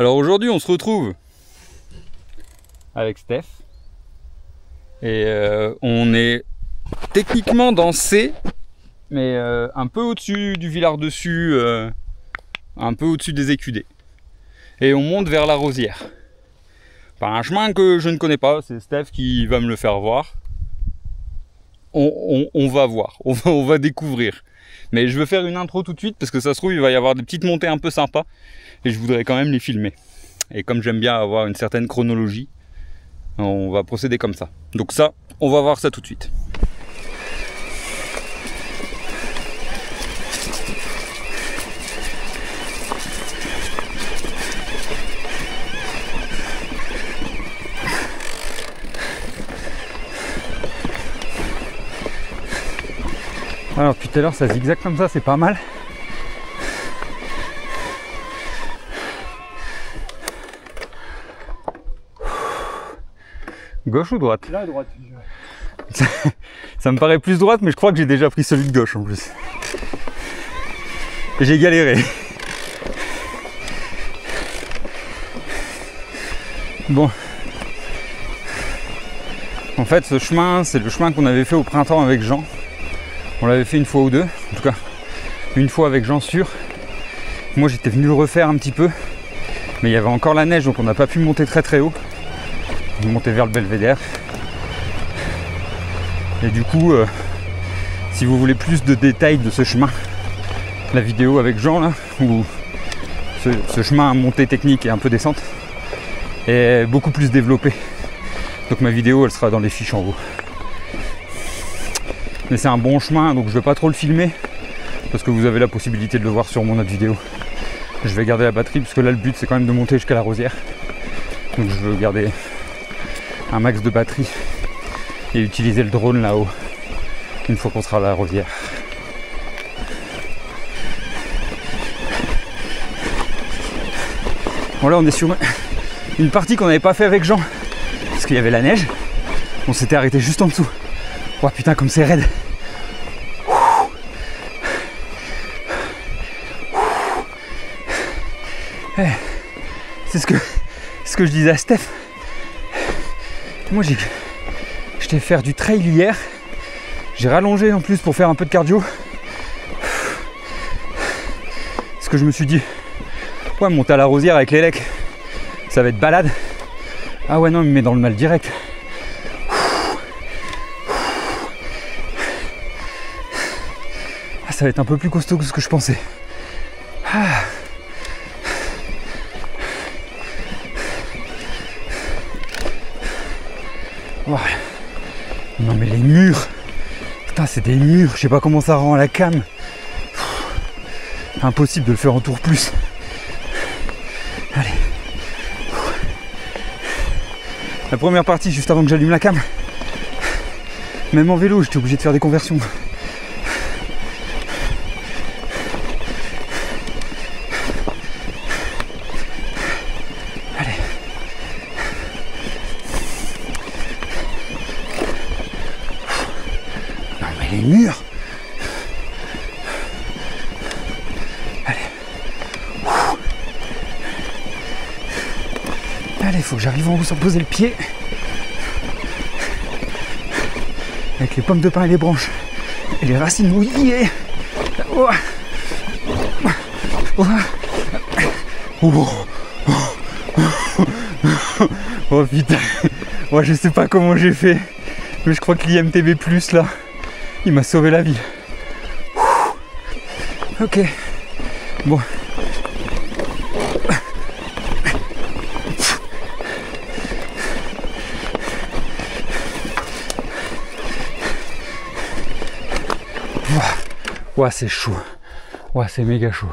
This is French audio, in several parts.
Alors aujourd'hui on se retrouve avec Steph et on est techniquement dans C, mais un peu au-dessus du Villard-Dessus, un peu au-dessus des Écudés, et on monte vers la Rosière par un chemin que je ne connais pas. C'est Steph qui va me le faire voir. On va voir, on va découvrir. Mais je veux faire une intro tout de suite parce que ça se trouve il va y avoir des petites montées un peu sympas et je voudrais quand même les filmer. Et comme j'aime bien avoir une certaine chronologie, on va procéder comme ça. Donc ça, on va voir ça tout de suite. Alors tout à l'heure ça zigzag comme ça, c'est pas mal. Gauche ou droite? Là à droite. Ça me paraît plus droite, mais je crois que j'ai déjà pris celui de gauche en plus. J'ai galéré. Bon. En fait ce chemin, c'est le chemin qu'on avait fait au printemps avec Jean. On l'avait fait une fois ou deux, en tout cas une fois avec Jean sûr. Moi j'étais venu le refaire un petit peu, mais il y avait encore la neige donc on n'a pas pu monter très haut. On est monté vers le Belvédère. Et du coup, si vous voulez plus de détails de ce chemin, la vidéo avec Jean là, où ce chemin à montée technique et un peu descente est beaucoup plus développé. Donc ma vidéo elle sera dans les fiches en haut. Mais c'est un bon chemin, donc je vais pas trop le filmer parce que vous avez la possibilité de le voir sur mon autre vidéo. Je vais garder la batterie parce que là le but c'est quand même de monter jusqu'à la Rosière. Donc je veux garder un max de batterie et utiliser le drone là-haut une fois qu'on sera à la Rosière. Bon là on est sur une partie qu'on n'avait pas fait avec Jean parce qu'il y avait la neige. On s'était arrêté juste en dessous. Oh putain comme c'est raide. Hey, c'est ce que je disais à Steph. Moi j'étais faire du trail hier. J'ai rallongé en plus pour faire un peu de cardio. Parce que je me suis dit, ouais monter à la Rosière avec les lecs, ça va être balade. Ah ouais non il me met dans le mal direct. Ça va être un peu plus costaud que ce que je pensais. Ah. Ouais. Non mais les murs, putain c'est des murs, je sais pas comment ça rend à la cam. Impossible de le faire en tour plus. Allez. La première partie juste avant que j'allume la cam. Même en vélo j'étais obligé de faire des conversions. Les murs. Allez. Allez, il faut que j'arrive en haut sans poser le pied. Avec les pommes de pin et les branches. Et les racines mouillées. Oh. Oh. Oh putain. Moi je sais pas comment j'ai fait. Mais je crois que l'IMTB+, là, il m'a sauvé la vie. Ok. Bon. Ouah, c'est chaud. Ouah, c'est méga chaud.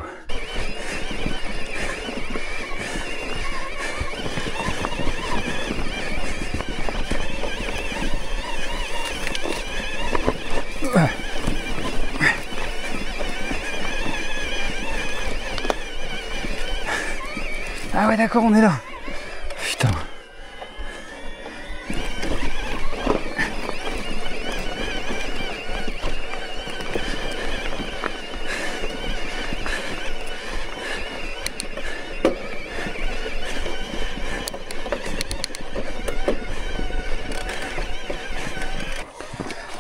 Ah ouais d'accord on est là. Putain.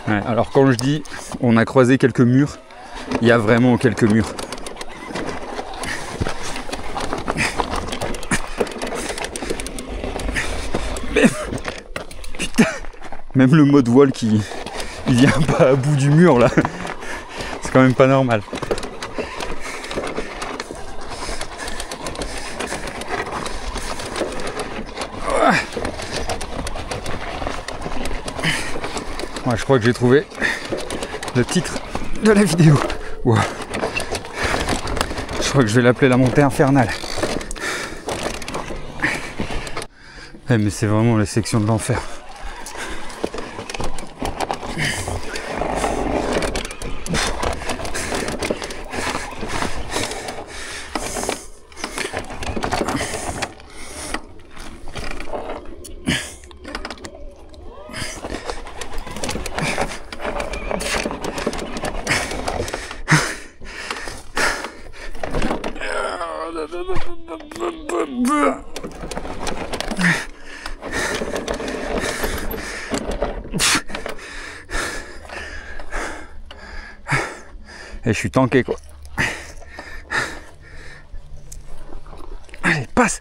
Ouais, alors quand je dis on a croisé quelques murs, il y a vraiment quelques murs. Mais, putain, même le mode voile qui il vient pas à bout du mur là. C'est quand même pas normal. Ouais, je crois que j'ai trouvé le titre de la vidéo. Wow. Je crois que je vais l'appeler la montée infernale. Mais c'est vraiment la section de l'enfer. Et je suis tanké quoi. Allez, passe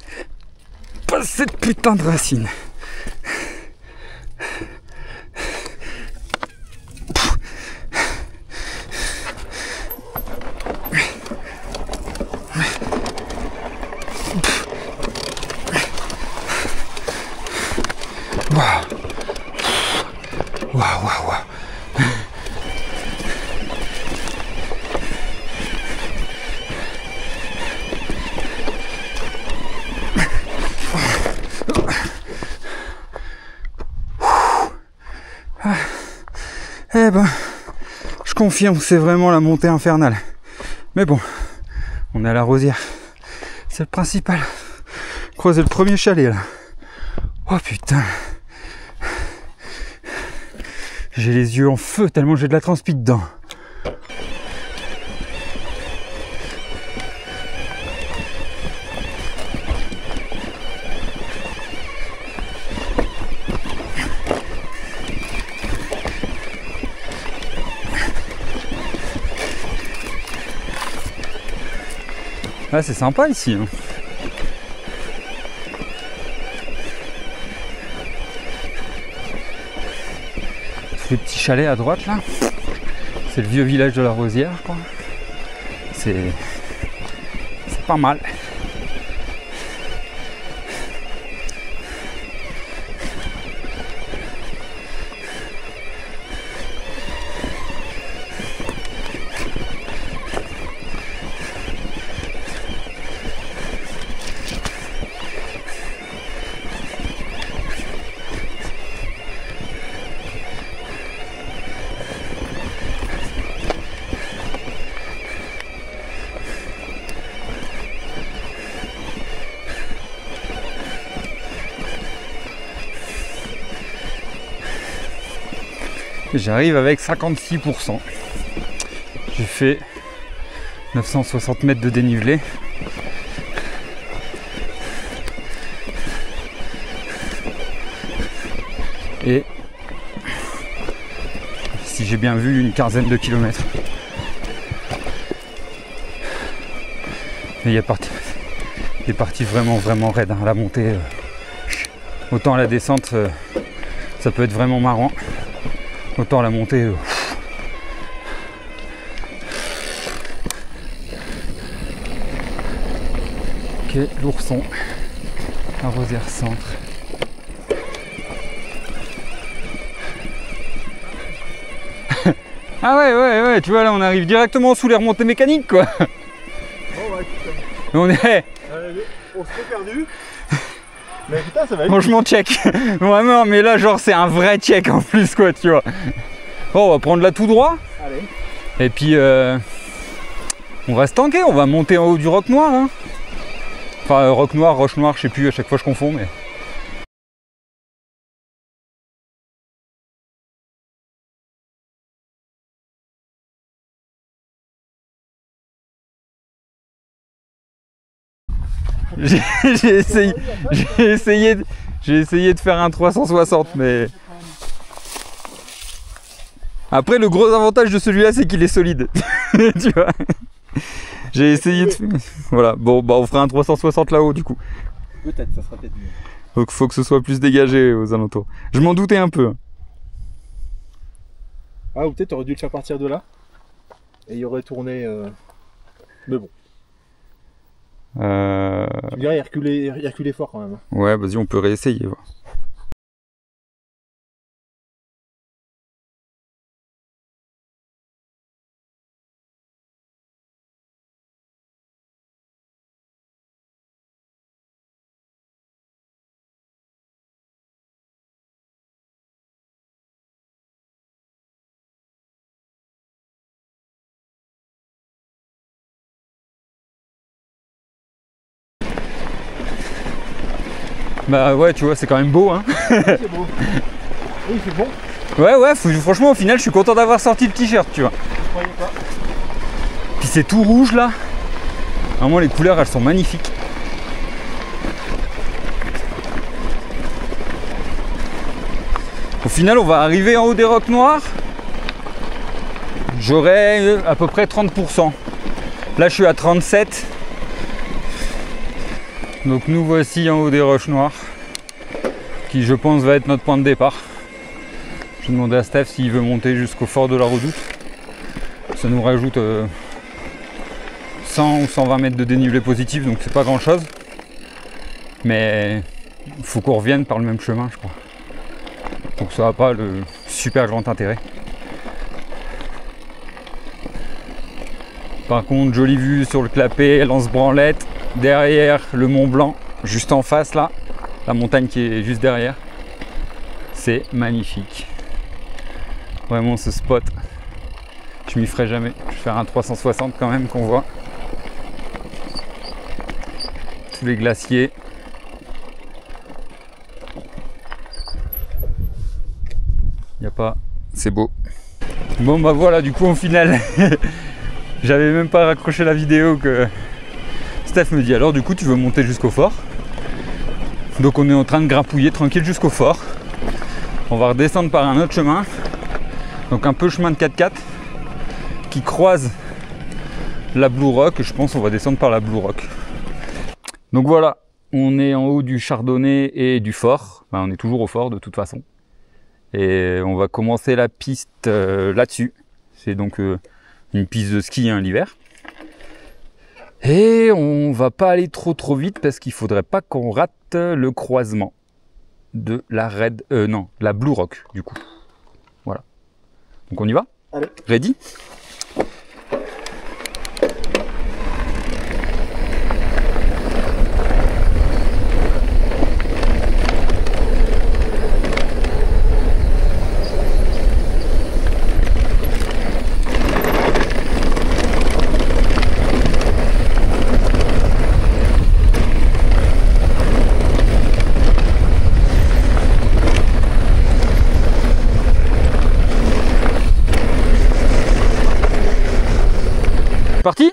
cette putain de racine. Waouh. Eh ben, je confirme, c'est vraiment la montée infernale. Mais bon, on est à la Rosière. C'est le principal. Croiser le premier chalet là. Oh putain. J'ai les yeux en feu tellement j'ai de la transpi dedans. Ah, c'est sympa ici. Hein. Les petits chalets à droite là, c'est le vieux village de la Rosière, quoi. C'est pas mal. J'arrive avec 56%. J'ai fait 960 mètres de dénivelé. Et si j'ai bien vu, une quinzaine de kilomètres. Et il est parti vraiment raide. Hein. La montée, autant la descente, ça peut être vraiment marrant. Autant la montée. Ok, l'ourson, la Rosière Centre. Ah ouais, tu vois là on arrive directement sous les remontées mécaniques quoi. Oh ouais, putain. On est. On s'est perdu. Mais putain, ça va être. Franchement, check. Vraiment, mais là, genre, c'est un vrai check en plus, quoi, tu vois. Bon, on va prendre là tout droit. Allez. Et puis, on va se tanker. On va monter en haut du Roc Noir. Hein. Enfin, Roc Noir, Roche Noire, je sais plus, à chaque fois je confonds, mais. J'ai essayé de faire un 360, mais Après, le gros avantage de celui-là, c'est qu'il est solide. Tu vois. J'ai essayé de... Voilà, bon, bah on fera un 360 là-haut du coup. Peut-être, ça sera peut-être mieux. Donc faut que ce soit plus dégagé aux alentours. Je m'en doutais un peu. Ah, ou peut-être t'aurais dû le faire partir de là. Et il aurait tourné... Mais bon. Tu me dirais, il reculait fort quand même. Ouais, vas-y, on peut réessayer. Ouais. Bah ouais, tu vois, c'est quand même beau, hein. C'est beau. Oui, c'est bon. Ouais, franchement, au final, je suis content d'avoir sorti le t-shirt, tu vois. Je croyais pas. Puis c'est tout rouge, là. Vraiment, les couleurs, elles sont magnifiques. Au final, on va arriver en haut des rocs noirs. J'aurai à peu près 30%. Là, je suis à 37. Donc nous voici en haut des roches noires, qui je pense va être notre point de départ. Je vais demander à Steph s'il veut monter jusqu'au fort de la Redoute. Ça nous rajoute 100 ou 120 mètres de dénivelé positif, donc c'est pas grand chose. Mais il faut qu'on revienne par le même chemin, je crois. Donc ça n'a pas le super grand intérêt. Par contre, jolie vue sur le clapet, lance-branlette. Derrière le Mont Blanc, juste en face là, la montagne qui est juste derrière. C'est magnifique. Vraiment ce spot, je m'y ferai jamais. Je vais faire un 360 quand même qu'on voit. Tous les glaciers. Il n'y a pas, c'est beau. Bon bah voilà, du coup au final, j'avais même pas raccroché la vidéo que Steph me dit alors du coup tu veux monter jusqu'au fort. Donc on est en train de grappouiller tranquille jusqu'au fort. On va redescendre par un autre chemin. Donc un peu chemin de 4x4 qui croise la Blue Rock. Je pense qu'on va descendre par la Blue Rock. Donc voilà, on est en haut du Chardonnay et du fort. Enfin, on est toujours au fort de toute façon. Et on va commencer la piste là-dessus. C'est donc une piste de ski hein, l'hiver. Et on va pas aller trop vite parce qu'il faudrait pas qu'on rate le croisement de la la Blue Rock du coup. Voilà. Donc on y va? Allez. Ready? Parti?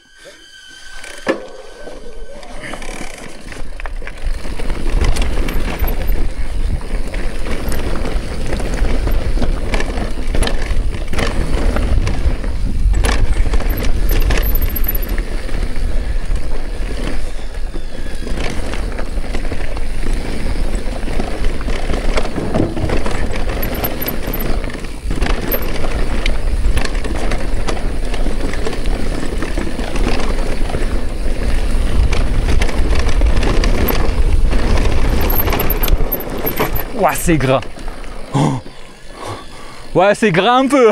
Ouah, c'est gras. Oh. Ouais, c'est gras un peu.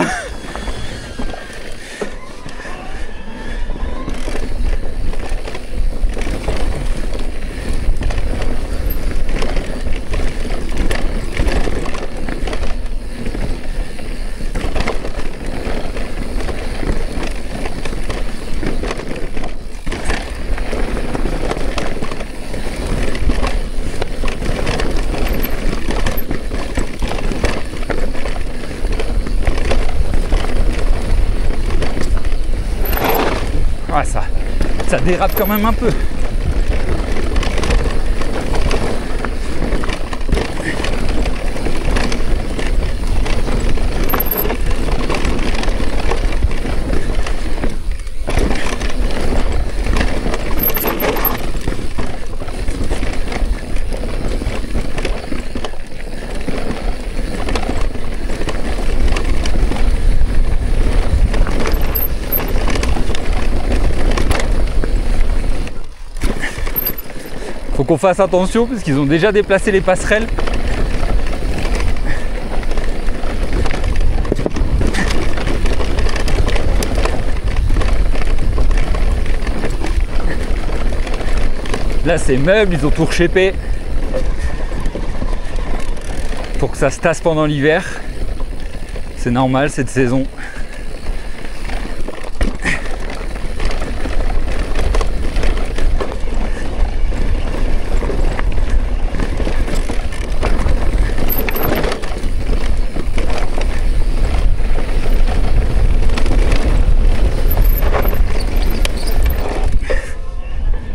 Ah, ça dérape quand même un peu. Faut qu'on fasse attention parce qu'ils ont déjà déplacé les passerelles. Là ces meubles, ils ont tout rechépé pour que ça se tasse pendant l'hiver. C'est normal cette saison.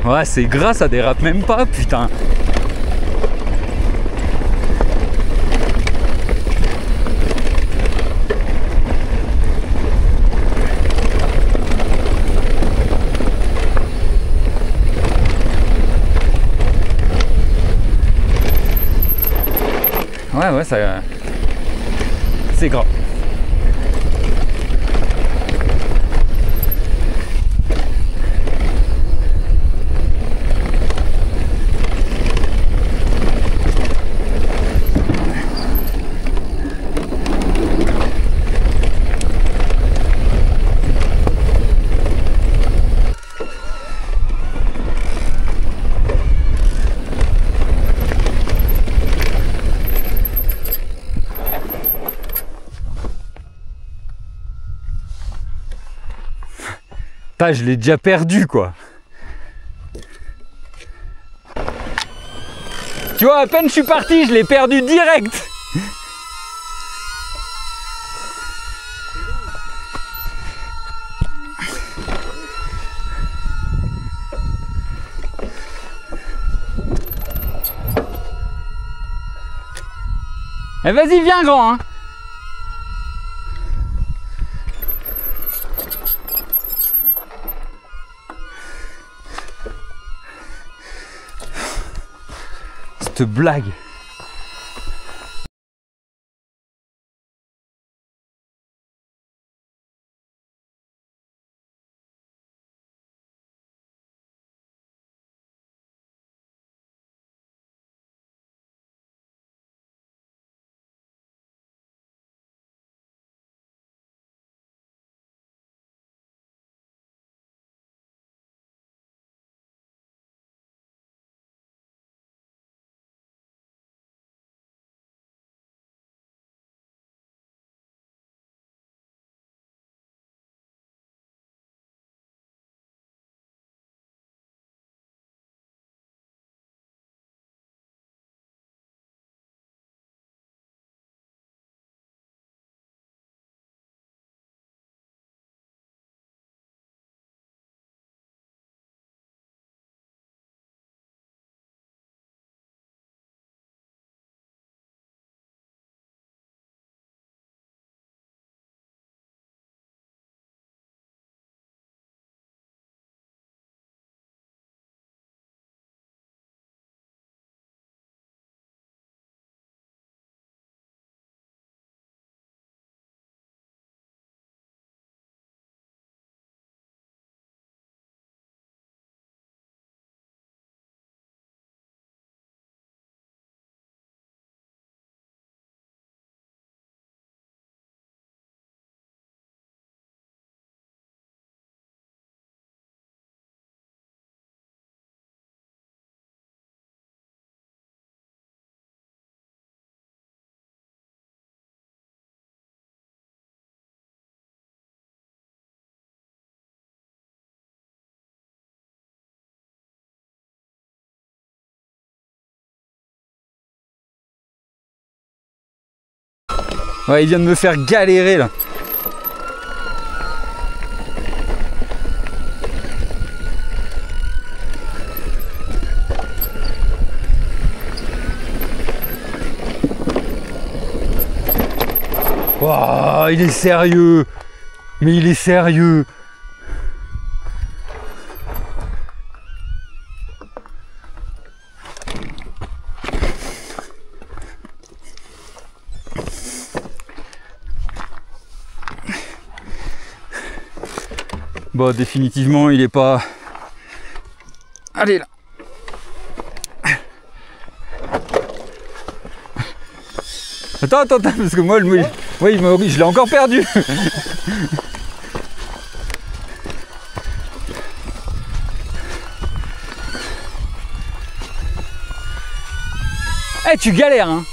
Ouais, c'est gras, ça dérape même pas, putain. Ouais, ça... c'est gras. Putain, je l'ai déjà perdu quoi. Tu vois, à peine je suis parti, je l'ai perdu direct. Eh vas-y, viens grand hein. Cette blague. Ouais, il vient de me faire galérer là. Wow, il est sérieux. Mais il est sérieux. Bon, définitivement, il est pas... Allez, là. Attends, parce que moi, je l'ai encore perdu. Eh, tu galères, hein.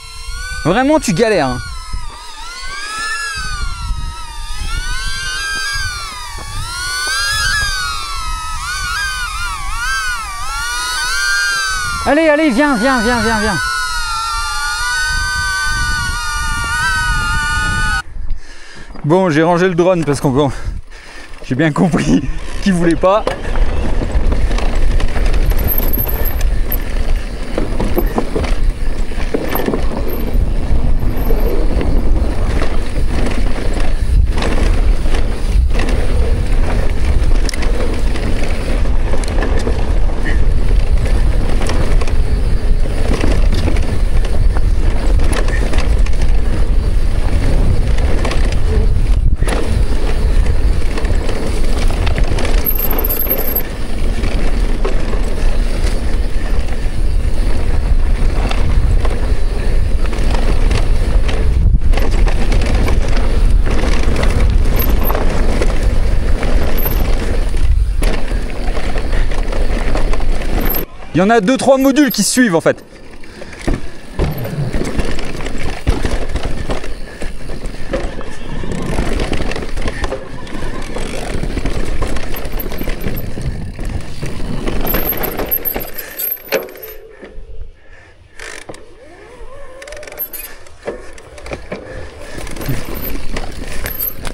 Vraiment, tu galères. Hein. Allez, viens. Bon, j'ai rangé le drone parce qu'on j'ai bien compris qu'il voulait pas. Il y en a 2-3 modules qui se suivent en fait.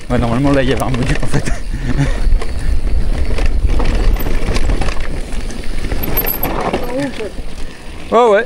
Ouais, normalement là il y avait un module en fait. Oh ouais.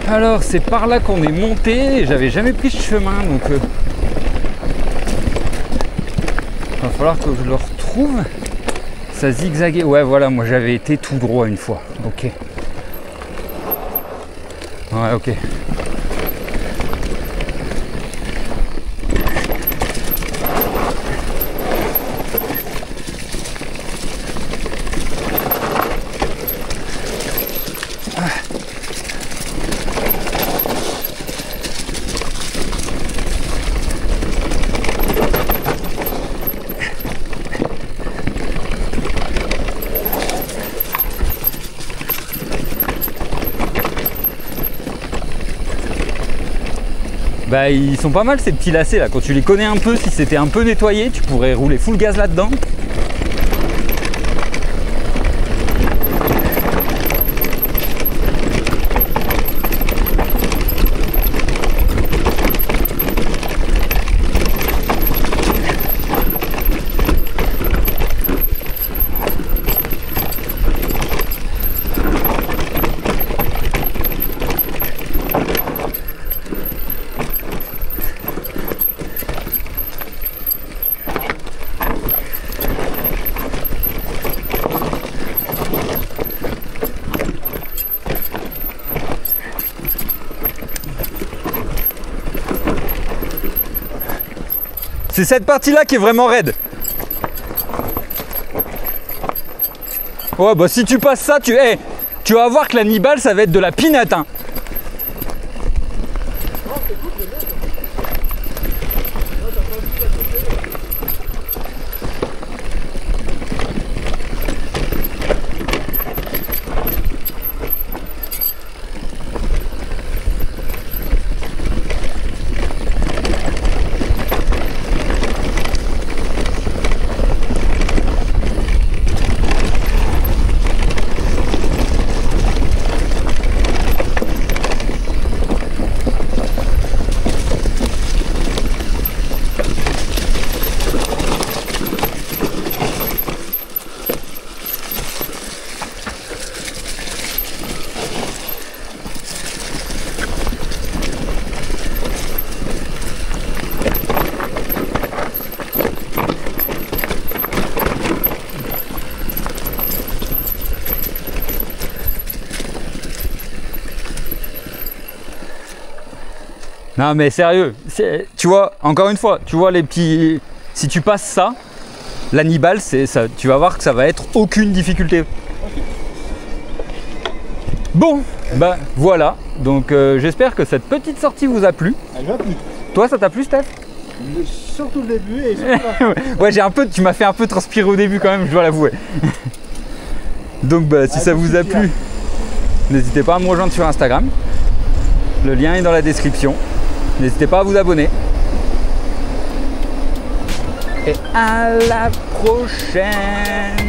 Alors c'est par là qu'on est monté, j'avais jamais pris ce chemin donc va falloir que je le retrouve. Ça zigzaguait, ouais voilà, moi j'avais été tout droit une fois, ok. Ouais ok. Bah ils sont pas mal ces petits lacets là, quand tu les connais un peu, si c'était un peu nettoyé, tu pourrais rouler full gaz là-dedans. C'est cette partie-là qui est vraiment raide. Ouais, bah si tu passes ça, tu vas voir que la Nibal, ça va être de la pinate. Hein. Non mais sérieux, tu vois, encore une fois, tu vois les petits... Si tu passes ça, l'Hannibal, ça, tu vas voir que ça va être aucune difficulté. Okay. Bon, bah voilà, donc j'espère que cette petite sortie vous a plu. Elle m'a plu. Toi, ça t'a plu, Steph? Surtout le début et surtout ouais, tu m'as fait un peu transpirer au début quand même, je dois l'avouer. Donc bah, si ça vous a plu, n'hésitez pas à me rejoindre sur Instagram. Le lien est dans la description. N'hésitez pas à vous abonner. Et à la prochaine!